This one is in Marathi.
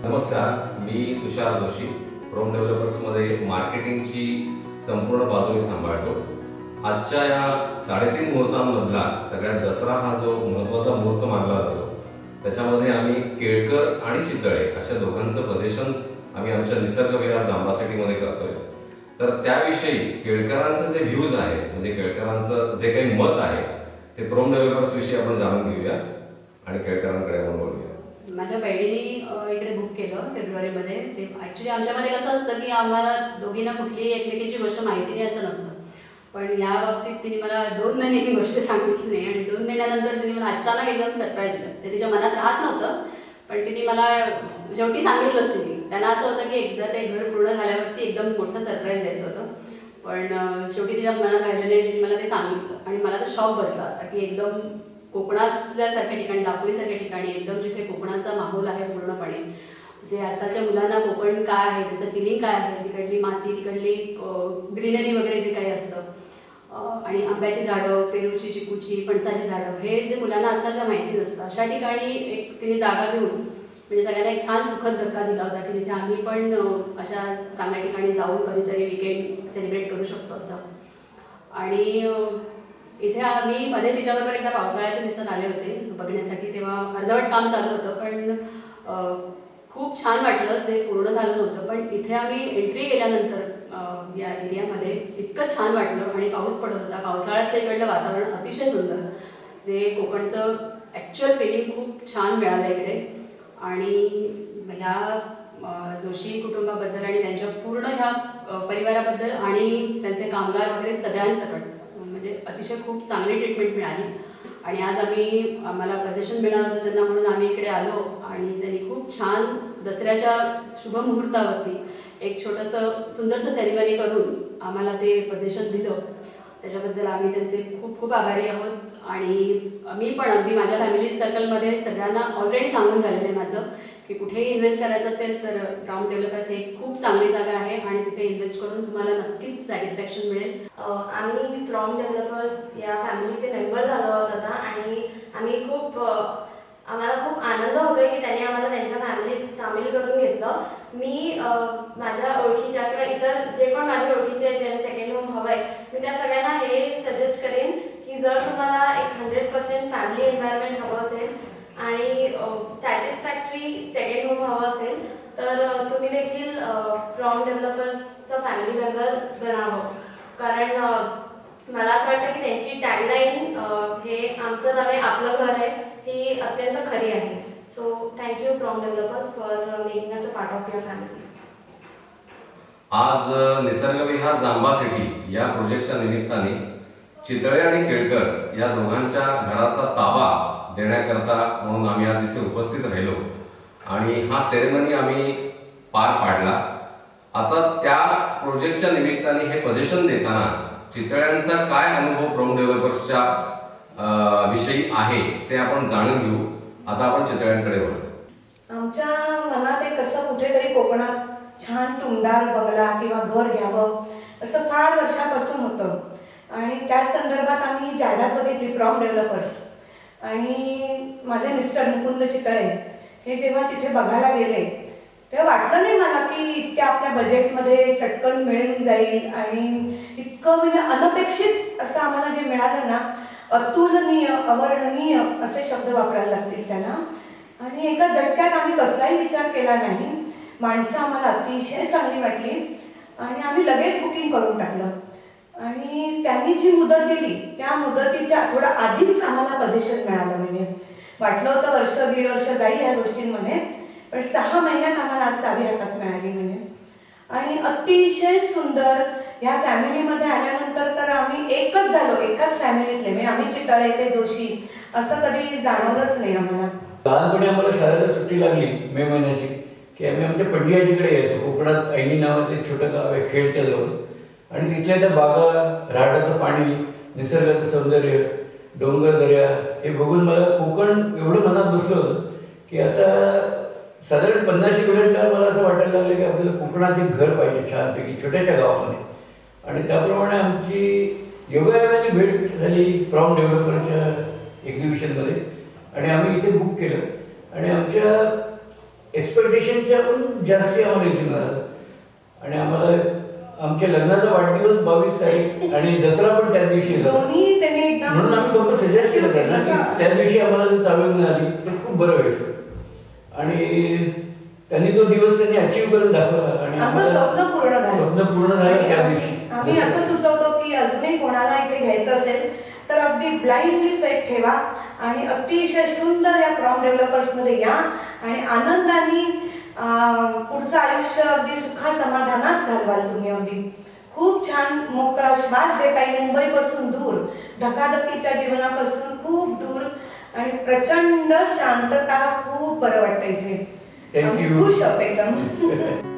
नमस्कार, मी तुषार जोशी. प्रोम डेव्हलपर्समध्ये मार्केटिंगची संपूर्ण बाजू मी सांभाळतो. आजच्या या 3.5 मुहूर्तांमधला सगळ्यात दसरा हा जो महत्त्वाचा मुहूर्त मानला जातो, त्याच्यामध्ये आम्ही केळकर आणि चितळे अशा दोघांचं पोझिशन्स आम्ही आमच्या निसर्ग विहार जांभा सिटीमध्ये करतोय. तर त्याविषयी केळकरांचं जे व्ह्यूज आहे, म्हणजे केळकरांचं जे काही मत आहे, ते प्रोम डेव्हलपर्स विषयी आपण जाणून घेऊया आणि केळकरांकडे आपण बोलूया. माझ्या बहिणीने इकडे बुक केलं फेब्रुवारीमध्ये. ते ॲक्च्युली आमच्यामध्ये कसं असतं की आम्हाला दोघींना कुठलीही एकमेकींची गोष्ट माहिती नाही असं नसतं. पण या बाबतीत तिने मला 2 महिने ही गोष्ट सांगितली नाही आणि 2 महिन्यानंतर तिने मला अचानक एकदम सरप्राईज दिलं. ते तिच्या मनात राहत नव्हतं, पण तिने मला शेवटी सांगितलंच. तिने त्यांना असं होतं की एकदा ते घर पूर्ण झाल्यावरती एकदम मोठं सरप्राईज द्यायचं होतं, पण शेवटी तिच्या मनात राहिलं नाही. तिने मला ते सांगितलं आणि मला तर शॉक बसला असा की एकदम कोकणातल्यासारख्या ठिकाणी, दापोलीसारख्या ठिकाणी, एकदम जिथे कोकणाचा माहोल आहे पूर्णपणे, जे आजकालच्या मुलांना कोकण काय आहे, त्याचं फिलिंग काय आहे, तिकडली माती, तिकडली ग्रीनरी वगैरे जे काही असतं, आणि आंब्याची झाडं, पेरूची, चिकूची, फणसाची झाडं, हे जे मुलांना आजकालच्या माहिती नसतं, अशा ठिकाणी एक तिने जागा घेऊन म्हणजे सगळ्यांना एक छान सुखद धक्का दिला होता की जिथे आम्ही पण अशा चांगल्या ठिकाणी जाऊन कधीतरी विकेंड सेलिब्रेट करू शकतो असं. आणि इथे आम्ही मध्ये तिच्याबरोबर एकदा पावसाळ्याच्या दिवसात आले होते बघण्यासाठी. तेव्हा अर्धवट काम चालू होतं, पण खूप छान वाटलं. ते पूर्ण झालं नव्हतं, पण इथे आम्ही एंट्री केल्यानंतर या एरियामध्ये इतकं छान वाटलं आणि पाऊस पडत होता. पावसाळ्यात इकडलं वातावरण अतिशय सुंदर, जे कोकणचं ॲक्च्युअल फिलिंग खूप छान मिळालं इकडे. आणि ह्या जोशी कुटुंबाबद्दल आणि त्यांच्या पूर्ण ह्या परिवाराबद्दल आणि त्यांचे कामगार वगैरे सगळ्यांसकट म्हणजे अतिशय खूप चांगली ट्रीटमेंट मिळाली. आणि आज आम्हाला पोझिशन मिळालं होतं त्यांना, म्हणून आम्ही इकडे आलो आणि त्यांनी खूप छान दसऱ्याच्या शुभ मुहूर्तावरती एक छोटंसं सुंदरसं सेरेमनी करून आम्हाला ते पोझिशन दिलं. त्याच्याबद्दल आम्ही त्यांचे खूप खूप आभारी आहोत. आणि मी पण अगदी माझ्या फॅमिली सर्कलमध्ये सगळ्यांना ऑलरेडी सांगून झालेलं आहे माझं की कुठेही इन्व्हेस्ट करायचं असेल तर प्रोम डेव्हलपर्स एक खूप चांगली जागा आहे आणि तिथे इन्व्हेस्ट करून तुम्हाला नक्कीच सॅटिस्फॅक्शन मिळेल. आम्ही प्रोम डेव्हलपर्स या फॅमिलीचे मेंबर झालो आहोत आता आणि आम्हाला खूप आनंद होतोय की त्यांनी आम्हाला त्यांच्या फॅमिलीत सामील करून घेतलं. मी माझ्या ओळखीच्या किंवा इतर जे पण माझ्या ओळखीचे ज्यांना सेकंड होम हवं आहे, मी त्या सगळ्यांना हे सजेस्ट करेन की जर तुम्हाला एक 100% फॅमिली एन्व्हायरमेंट हवं असेल आणि सॅटिस्फॅक्टरी सेकंड होम हवं असेल तर तुम्ही देखील प्रोम डेव्हलपर्सचा फॅमिली मेंबर बनावं. कारण मला असं वाटतं की त्यांची टॅगलाईन हे आमचं नव्हे आपलं घर आहे ही अत्यंत खरी आहे. So thank you Prom developers for making us a part of your family. आज निसर्ग विहार जांभा सिटी या प्रोजेक्टच्या निमित्ताने चितळे आणि केळकर या दोघांच्या घराचा ताबा देण्याकरता म्हणून आम्ही आज इथे उपस्थित राहिलो आणि हा सेरेमनी आम्ही पार पाडला. आता त्या प्रोजेक्टच्या निमित्ताने हे पोझिशन देताना चितळ्यांचा काय अनुभव प्रोम डेव्हलपर्सच्या विषयी आहे ते आपण जाणून घेऊ. आता आपण चितळ्यांकडे वळू. आमच्या मनात एक कसं कुठेतरी कोकणात छान टुमदार बंगला किंवा घर घ्यावं असं फार वर्षापासून होतं आणि त्या संदर्भात आम्ही जाहिरात बघितली प्रोम डेव्हलपर्स. आणि माझे मिस्टर मुकुंद चितळे हे जेव्हा तिथे बघायला गेले तेव्हा वाटलं नाही मला की इतक्या आपल्या बजेटमध्ये चटकन मिळून जाईल. आणि इतकं म्हणजे अनपेक्षित असं आम्हाला जे मिळालं ना, अतुलनीय, अवर्णनीय असे शब्द वापरायला लागतील त्यांना. आणि एका झटक्यात आम्ही कसलाही विचार केला नाही. माणसं आम्हाला अतिशय चांगली वाटली आणि आम्ही लगेच बुकिंग करून टाकलं. आणि त्यांनी जी मुदत दिली त्या मुदतीच्या थोडं आधीच आम्हाला पोझिशन मिळालं. म्हणजे वाटलं होतं वर्ष 1.5 वर्ष जाईल या गोष्टींमध्ये, पण 6 महिन्यात आम्हाला आज चावी हातात मिळाली. म्हणजे आणि अतिशय सुंदर. ह्या फॅमिलीमध्ये आल्यानंतर तर आम्ही एकच झालो, एकाच फॅमिलीतले. म्हणजे आम्ही चितळे ते जोशी असं कधी जाणवलंच नाही आम्हाला. लहानपणी आम्हाला शाळेला सुट्टी लागली मे महिन्याची की आम्ही आमच्या पणजी यायचो. कोकणात ऐनी नावाचं एक छोटं गाव आहे खेडच्या जवळ, आणि तिथल्या त्या बागा, रहाटाचं पाणी, निसर्गाचं सौंदर्य, डोंगर दर्या हे बघून मला कोकण एवढं मनात बसलं होतं की आता साधारण 50 किलोमीटरला मला असं वाटायला लागलं की आपल्याला कोकणात एक घर पाहिजे छानपैकी छोट्याशा गावामध्ये. आणि त्याप्रमाणे आमची योगायोगाने भेट झाली प्रोम डेव्हलपरच्या एक्झिबिशनमध्ये आणि आम्ही इथे बुक केलं. आणि आमच्या एक्सपेक्टेशनच्या पण जास्ती आम्हाला इथे मिळालं. आणि आम्हाला आमच्या लग्नाचा वाढदिवस 22 तारीख आणि दसरा पण त्या दिवशी झाला. दोन्ही त्यांनी एकदम म्हणून आम्ही फक्त सजेस्ट केलं त्यांना की त्या दिवशी आम्हाला जर चावी मिळाली तर खूप बरं होईल. आणि त्यांनी तो दिवस त्यांनी अचीव करून दाखवला आणि आमचं आम्हाला स्वप्न पूर्ण झालं. स्वप्न पूर्ण झालं त्या दिवशी. आम्ही असं सुचवतो की अजूनही कोणाला इथे घ्यायचं असेल तर अगदी ब्लाइंडली फेट ठेवा आणि अतिशय सुंदर या प्रॉम डेव्हलपर्समध्ये या आणि आनंदाने पुढचं आयुष्य अगदी सुखा समाधानात घालवाल तुम्ही. अगदी खूप छान मोकळा श्वास घेता येईल, मुंबईपासून दूर, धकाधकीच्या जीवनापासून खूप दूर आणि प्रचंड शांतता. खूप बरं वाटतं इथे. Thank आम्ही you. खुश आहोत एकदम.